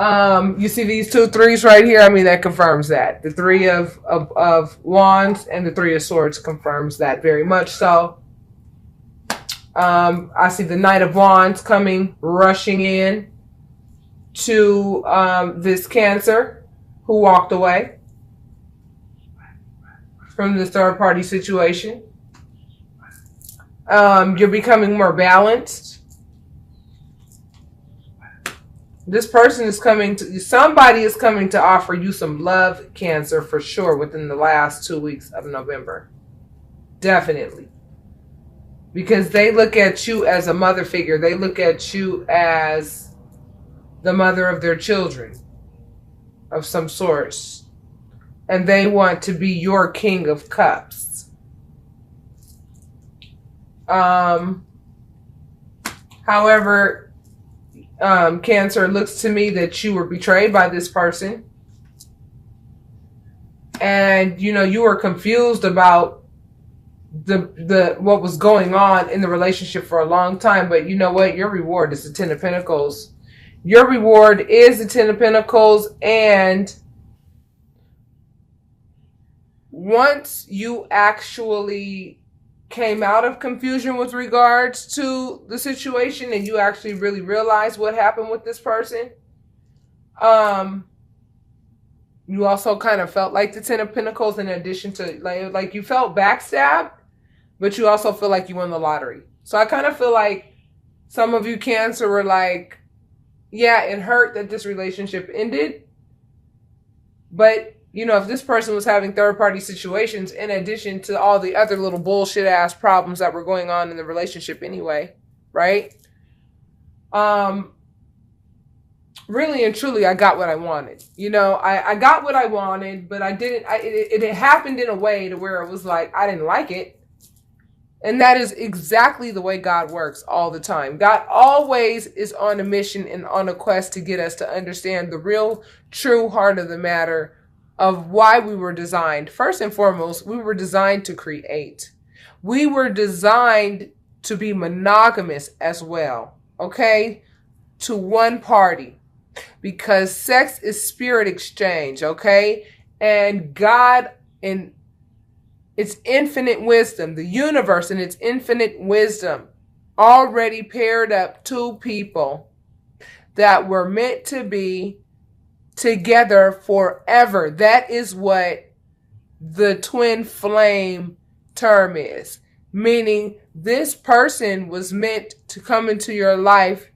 You see these two threes right here? I mean, that confirms that. The three of wands and the three of swords confirms that very much so. I see the Knight of Wands coming, rushing in to this Cancer who walked away from the third party situation. You're becoming more balanced. This person is coming to, somebody is coming to offer you some love, Cancer, for sure, within the last 2 weeks of November. Definitely. Because they look at you as a mother figure. They look at you as the mother of their children of some sorts. And they want to be your King of Cups. However, Cancer, it looks to me that you were betrayed by this person. And, you know, you were confused about the what was going on in the relationship for a long time. But you know what? Your reward is the Ten of Pentacles. Your reward is the Ten of Pentacles. And once you actually came out of confusion with regards to the situation and you actually really realized what happened with this person, you also kind of felt like the Ten of Pentacles, in addition to like you felt backstabbed, but you also feel like you won the lottery. So I kind of feel like some of you Cancer were like, yeah, it hurt that this relationship ended, but you know, if this person was having third-party situations in addition to all the other little bullshit-ass problems that were going on in the relationship anyway, right? Really and truly, I got what I wanted. You know, I got what I wanted, but I didn't, it happened in a way to where it was like, I didn't like it. And that is exactly the way God works all the time. God always is on a mission and on a quest to get us to understand the real, true heart of the matter of why we were designed. First and foremost, we were designed to create. We were designed to be monogamous as well, okay? To one party. Because sex is spirit exchange, okay? And God, in its infinite wisdom, the universe in its infinite wisdom, already paired up two people that were meant to be together forever. That is what the twin flame term is. Meaning this person was meant to come into your life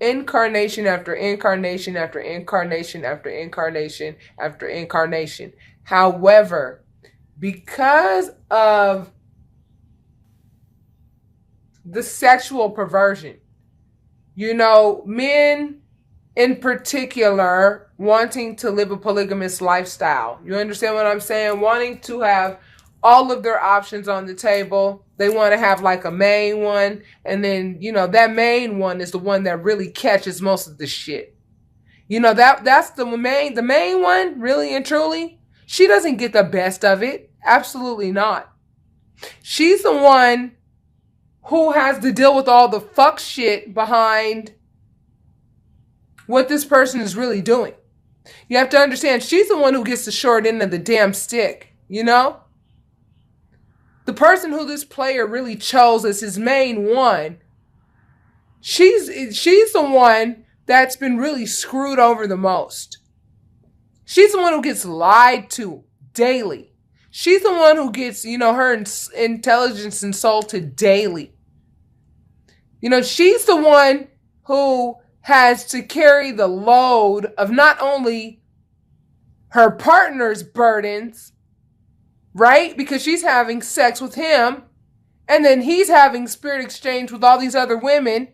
incarnation after incarnation after incarnation after incarnation after incarnation. However, because of the sexual perversion, you know, men in particular wanting to live a polygamous lifestyle. You understand what I'm saying? Wanting to have all of their options on the table. They want to have like a main one. And then, you know, that main one is the one that really catches most of the shit. You know, that's the main one, really and truly. She doesn't get the best of it. Absolutely not. She's the one who has to deal with all the fuck shit behind what this person is really doing. You have to understand, she's the one who gets the short end of the damn stick, you know? The person who this player really chose as his main one, she's the one that's been really screwed over the most. She's the one who gets lied to daily. She's the one who gets, you know, her intelligence insulted daily. You know, she's the one who has to carry the load of not only her partner's burdens, right? Because she's having sex with him, and then he's having spirit exchange with all these other women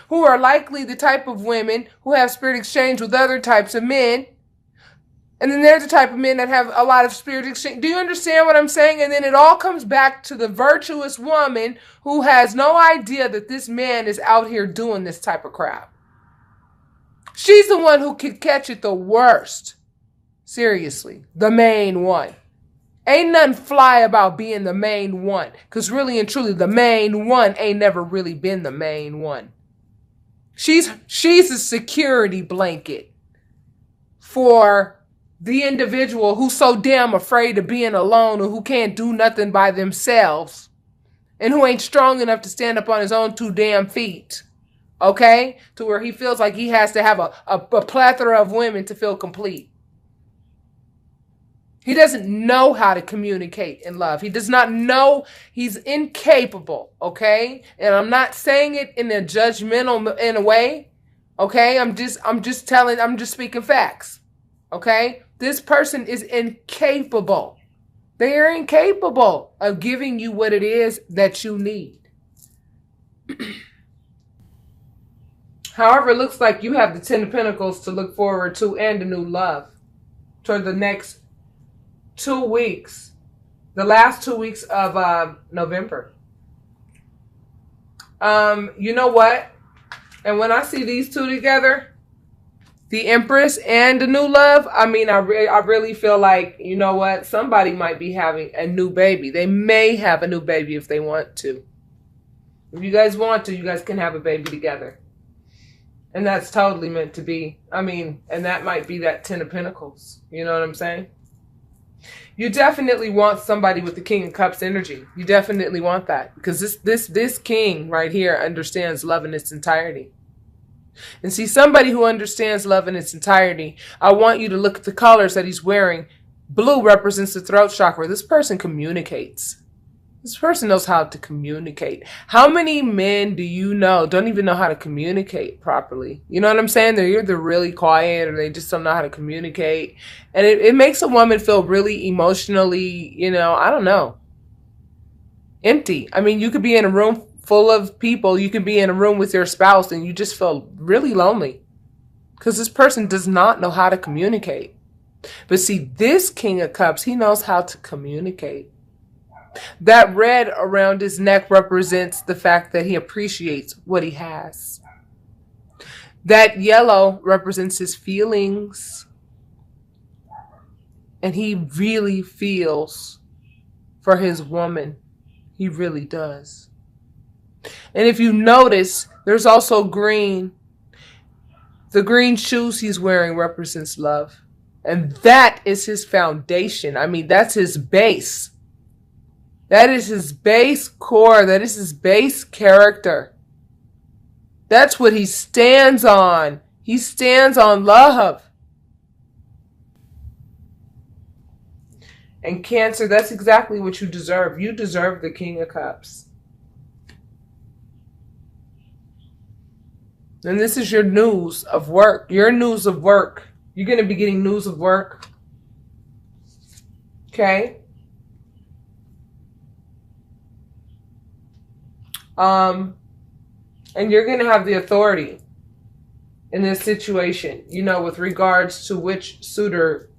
who are likely the type of women who have spirit exchange with other types of men. And then there's the type of men that have a lot of spirit exchange. Do you understand what I'm saying? And then it all comes back to the virtuous woman who has no idea that this man is out here doing this type of crap. She's the one who could catch it the worst. Seriously, the main one. Ain't nothing fly about being the main one. Because really and truly, the main one ain't never really been the main one. She's a security blanket. for the individual who's so damn afraid of being alone and who can't do nothing by themselves and who ain't strong enough to stand up on his own two damn feet. Okay? To where he feels like he has to have a plethora of women to feel complete. He doesn't know how to communicate in love. He does not know. He's incapable, okay? And I'm not saying it in a judgmental in a way, okay? I'm just speaking facts, okay? This person is incapable. They are incapable of giving you what it is that you need. However, it looks like you have the Ten of Pentacles to look forward to and a new love toward the next 2 weeks, the last 2 weeks of November. You know what? And when I see these two together, the Empress and the new love, I mean, I really feel like, you know what? Somebody might be having a new baby. They may have a new baby if they want to. If you guys want to, you guys can have a baby together. And that's totally meant to be. I mean, and that might be that Ten of Pentacles. You know what I'm saying? You definitely want somebody with the King of Cups energy. You definitely want that. Because this king right here understands love in its entirety. And see, somebody who understands love in its entirety, I want you to look at the colors that he's wearing. Blue represents the throat chakra. This person communicates. This person knows how to communicate. How many men do you know don't even know how to communicate properly? You know what I'm saying? They're either really quiet or they just don't know how to communicate. And it makes a woman feel really emotionally, you know, I don't know, empty. I mean, you could be in a room full of people. You could be in a room with your spouse and you just feel really lonely because this person does not know how to communicate. But see, this King of Cups, he knows how to communicate. That red around his neck represents the fact that he appreciates what he has. That yellow represents his feelings. And he really feels for his woman. He really does. And if you notice, there's also green. The green shoes he's wearing represents love. And that is his foundation. I mean, that's his base. That is his base core. That is his base character. That's what he stands on. He stands on love. And Cancer, that's exactly what you deserve. You deserve the King of Cups. And this is your news of work. Your news of work. You're going to be getting news of work. Okay? And you're going to have the authority in this situation, you know, with regards to which suitor,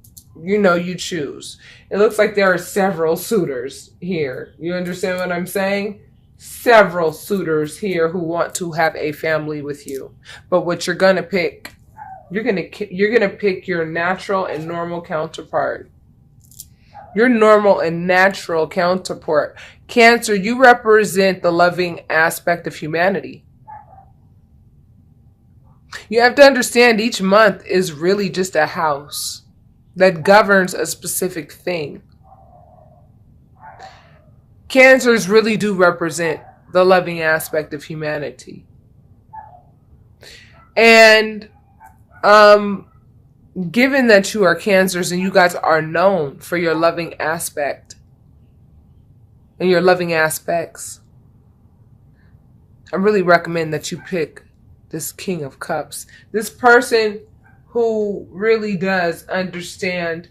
you know, you choose. It looks like there are several suitors here. You understand what I'm saying? Several suitors here who want to have a family with you. But what you're going to pick, you're going to pick your natural and normal counterpart. Your normal and natural counterpart. Cancer, you represent the loving aspect of humanity. You have to understand each month is really just a house that governs a specific thing. Cancers really do represent the loving aspect of humanity. And given that you are Cancers and you guys are known for your loving aspect and your loving aspects, I really recommend that you pick this King of Cups. This person who really does understand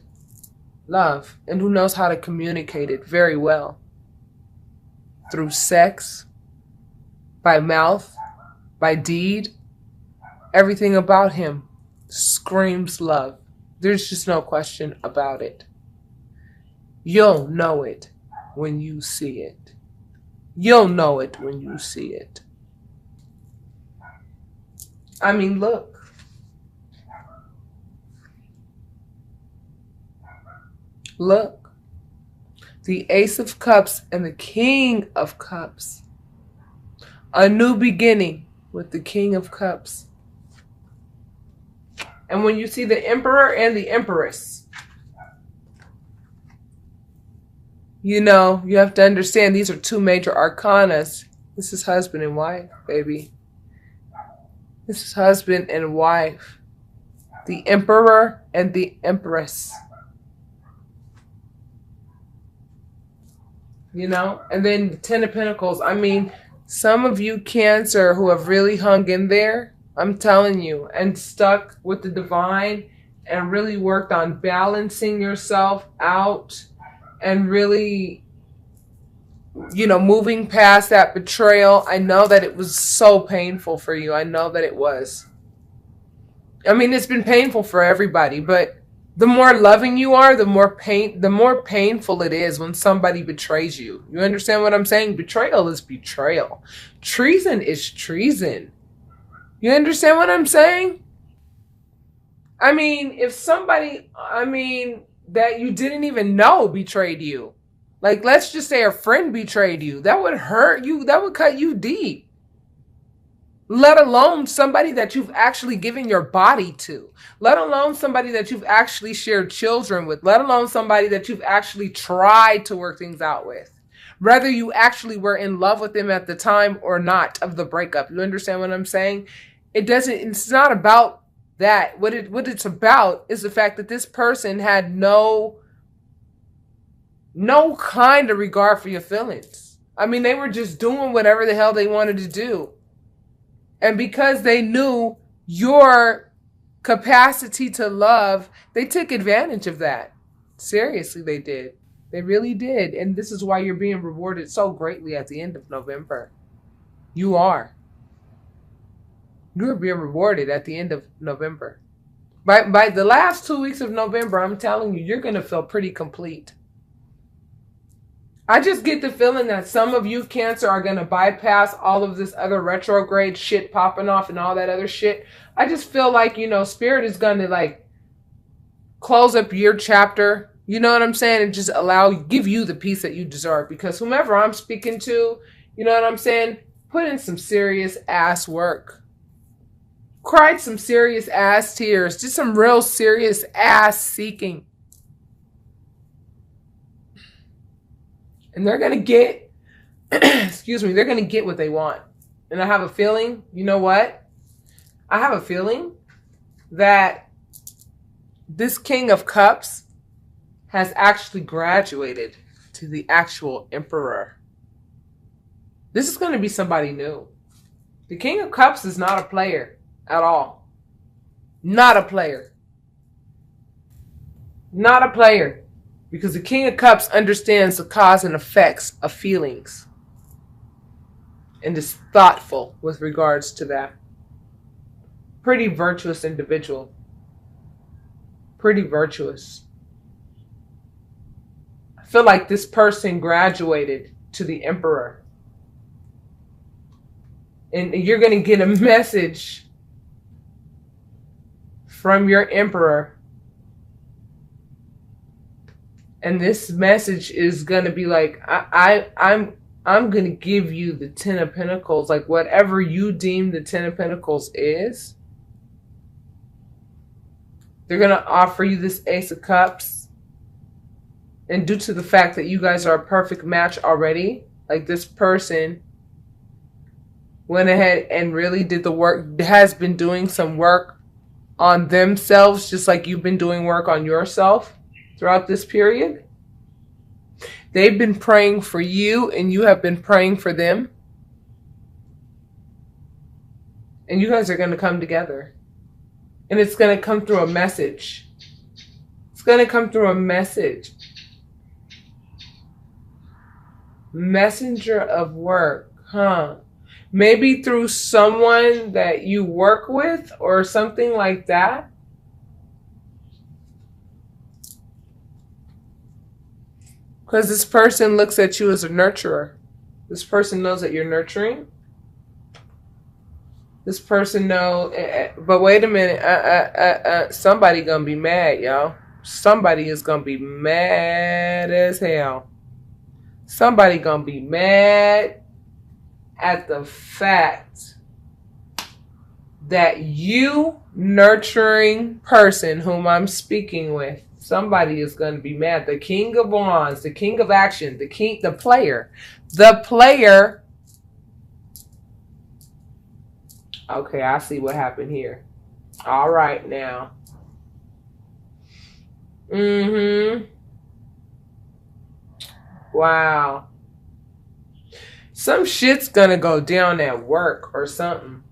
love and who knows how to communicate it very well. Through sex, by mouth, by deed, everything about him screams love. There's just no question about it. You'll know it when you see it. You'll know it when you see it. I mean, look. Look. The Ace of Cups and the King of Cups. A new beginning with the King of Cups. And when you see the Emperor and the Empress, you know, you have to understand these are two major arcanas. This is husband and wife, baby. This is husband and wife. The Emperor and the Empress. You know? And then the Ten of Pentacles. I mean, some of you Cancer who have really hung in there, I'm telling you, and stuck with the divine and really worked on balancing yourself out and really, you know, moving past that betrayal. I know that it was so painful for you. I know that it was. I mean, it's been painful for everybody, but the more loving you are, the more painful it is when somebody betrays you. You understand what I'm saying? Betrayal is betrayal. Treason is treason. You understand what I'm saying? I mean, if somebody, that you didn't even know betrayed you. Like, let's just say a friend betrayed you. That would hurt you. That would cut you deep. Let alone somebody that you've actually given your body to. Let alone somebody that you've actually shared children with. Let alone somebody that you've actually tried to work things out with. Whether you actually were in love with them at the time or not of the breakup. You understand what I'm saying? It's not about that. What it's about is the fact that this person had no kind of regard for your feelings. I mean, they were just doing whatever the hell they wanted to do. And because they knew your capacity to love, they took advantage of that. Seriously, they did. They really did. And this is why you're being rewarded so greatly at the end of November. You are. You're being rewarded at the end of November. By the last 2 weeks of November, I'm telling you, you're going to feel pretty complete. I just get the feeling that some of you Cancer are going to bypass all of this other retrograde shit popping off and all that other shit. I just feel like, you know, Spirit is going to like close up your chapter. You know what I'm saying? And just give you the peace that you deserve. Because whomever I'm speaking to, you know what I'm saying? Put in some serious ass work. Cried some serious ass tears. Just some real serious ass seeking. And they're going to get, they're going to get what they want. And I have a feeling, you know what? I have a feeling that this King of Cups has actually graduated to the actual Emperor. This is going to be somebody new. The King of Cups is not a player at all. Not a player. Not a player. Because the King of Cups understands the cause and effects of feelings. And is thoughtful with regards to that. Pretty virtuous individual. Pretty virtuous. I feel like this person graduated to the Emperor. And you're going to get a message from your Emperor. And this message is going to be like, I'm going to give you the Ten of Pentacles. Like whatever you deem the Ten of Pentacles is. They're going to offer you this Ace of Cups. And due to the fact that you guys are a perfect match already, like this person went ahead and really did the work, has been doing some work on themselves, just like you've been doing work on yourself. Throughout this period, they've been praying for you and you have been praying for them. And you guys are going to come together. And it's going to come through a message. It's going to come through a message. Messenger of work, huh? Maybe through someone that you work with or something like that. Because this person looks at you as a nurturer. This person knows that you're nurturing. This person knows, but wait a minute, somebody gonna be mad, y'all. Somebody is gonna be mad as hell. Somebody gonna be mad at the fact that you nurturing person whom I'm speaking with, somebody is going to be mad. The king of wands, the king of action, the player. Okay, I see what happened here. All right now. Wow. Some shit's gonna go down at work or something.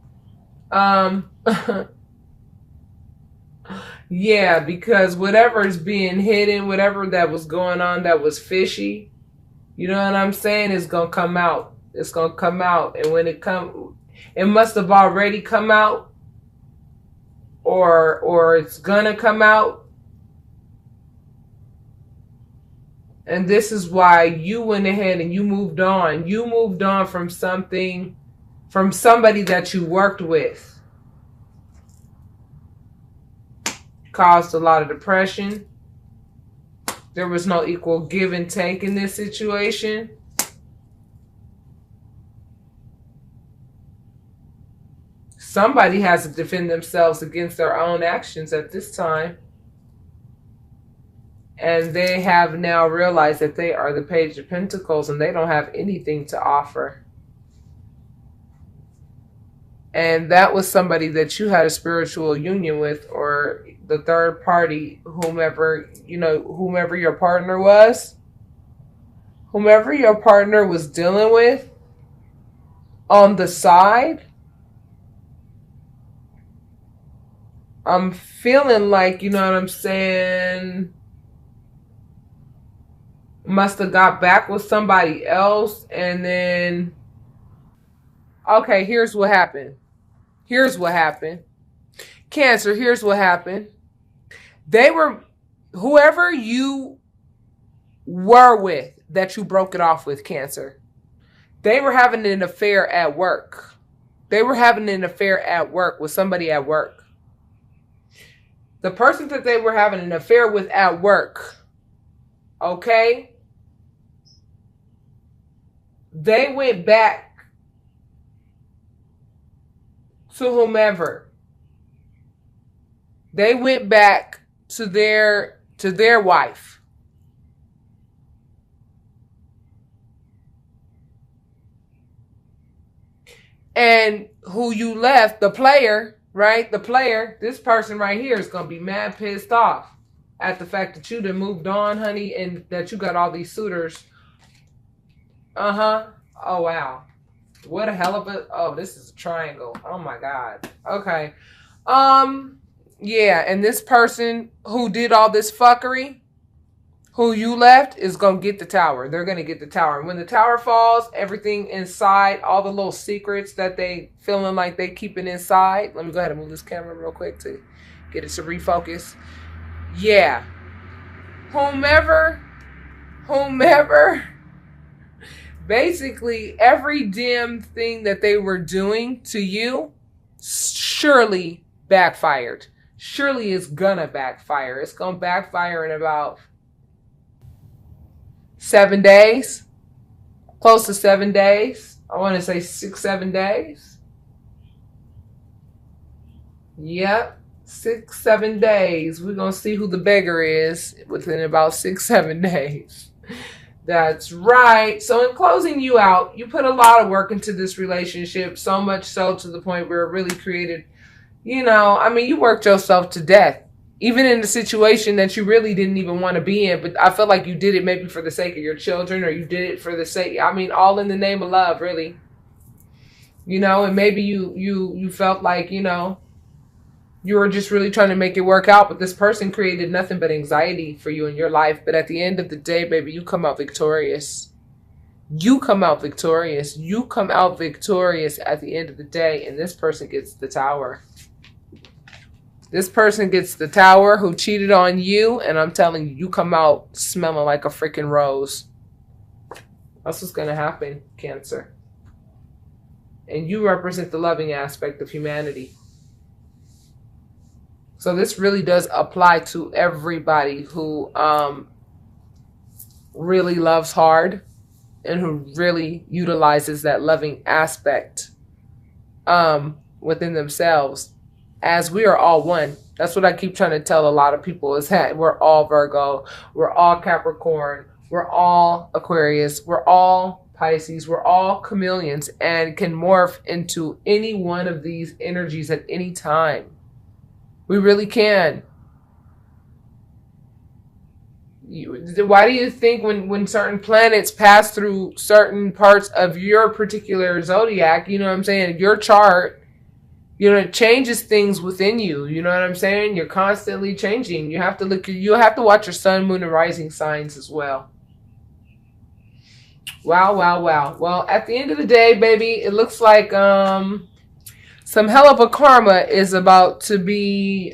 Yeah, because whatever is being hidden, whatever that was going on that was fishy, you know what I'm saying, is gonna come out. It's gonna come out, and when it must have already come out, or it's gonna come out. And this is why you went ahead and you moved on. You moved on from something, from somebody that you worked with. Caused a lot of depression. There was no equal give and take in this situation. Somebody has to defend themselves against their own actions at this time. And they have now realized that they are the Page of Pentacles and they don't have anything to offer. And that was somebody that you had a spiritual union with, or the third party, whomever your partner was. Whomever your partner was dealing with on the side. I'm feeling like, you know what I'm saying, must have got back with somebody else, and then, okay, here's what happened. Cancer, here's what happened. Whoever you were with that you broke it off with, Cancer, they were having an affair at work. They were having an affair at work with somebody at work. The person that they were having an affair with at work, okay, they went back to whomever. They went back to their wife. And who you left, the player, right? The player, this person right here is going to be mad pissed off at the fact that you done moved on, honey, and that you got all these suitors. Oh, wow. What a hell of a... Oh, this is a triangle. Oh, my God. Okay. Yeah, and this person who did all this fuckery, who you left, is going to get the tower. They're going to get the tower. And when the tower falls, everything inside, all the little secrets that they feeling like they keeping inside. Let me go ahead and move this camera real quick to get it to refocus. Yeah. Whomever, basically every damn thing that they were doing to you surely backfired. Surely it's gonna backfire. It's gonna backfire in about 7 days. Close to 7 days. I want to say 6-7 days. Yep. 6-7 days. We're gonna see who the beggar is within about 6-7 days. That's right. So in closing you out, you put a lot of work into this relationship, so much so to the point where it really created, you know, I mean, you worked yourself to death, even in a situation that you really didn't even want to be in. But I feel like you did it maybe for the sake of your children, or you did it for the sake, I mean, all in the name of love, really. You know, and maybe you felt like, you know, you were just really trying to make it work out, but this person created nothing but anxiety for you in your life. But at the end of the day, baby, you come out victorious. You come out victorious. You come out victorious at the end of the day, and this person gets the tower. This person gets the tower who cheated on you, and I'm telling you, you come out smelling like a freaking rose. That's what's going to happen, Cancer. And you represent the loving aspect of humanity. So this really does apply to everybody who really loves hard and who really utilizes that loving aspect. within themselves, as we are all one. That's what I keep trying to tell a lot of people, is that we're all Virgo, we're all Capricorn, we're all Aquarius, we're all Pisces, we're all chameleons, and can morph into any one of these energies at any time. We really can. Why do you think when certain planets pass through certain parts of your particular zodiac, you know what I'm saying, your chart, you know, it changes things within you. You know what I'm saying? You're constantly changing. You have to watch your sun, moon, and rising signs as well. Wow, wow, wow. Well, at the end of the day, baby, it looks like some hell of a karma is about to be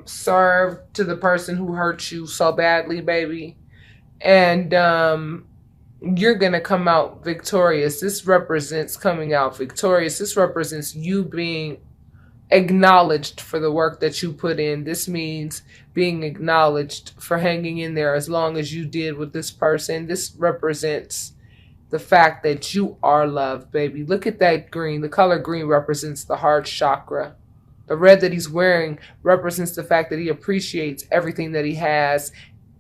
served to the person who hurt you so badly, baby. And you're going to come out victorious. This represents coming out victorious. This represents you being acknowledged for the work that you put in. This means being acknowledged for hanging in there as long as you did with this person. This represents the fact that you are loved, baby. Look at that green. The color green represents the heart chakra. The red that he's wearing represents the fact that he appreciates everything that he has.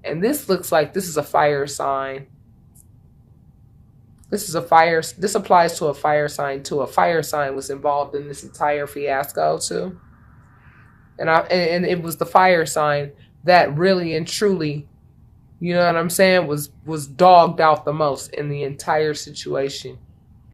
And this looks like this is a fire sign. This applies to a fire sign too. A fire sign was involved in this entire fiasco too. And it was the fire sign that really and truly, you know what I'm saying, was dogged out the most in the entire situation.